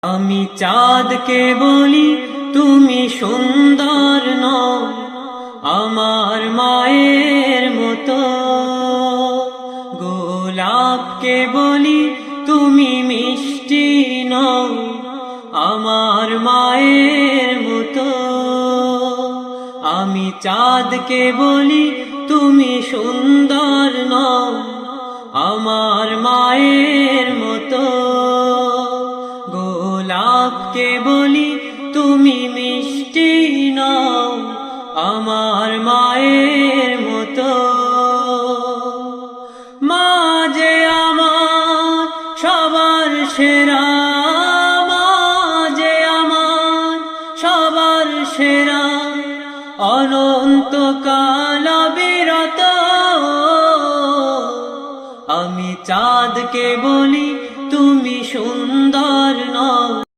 আমি চাঁদকে বলি তুমি সুন্দর নও আমার মায়ের মতো, গোলাপকে বলি তুমি মিষ্টি নও আমার মায়ের মতো। আমি চাঁদকে বলি তুমি সুন্দর নও আমার মায়ের মতো, গোলাপকে বলি তুমি মিষ্টি নও আমার মায়ের মতো। মা যে আমার সবার সেরা, মা যে আমার সবার সেরা, অনন্তকাল অবিরত। আমি চাঁদকে বলি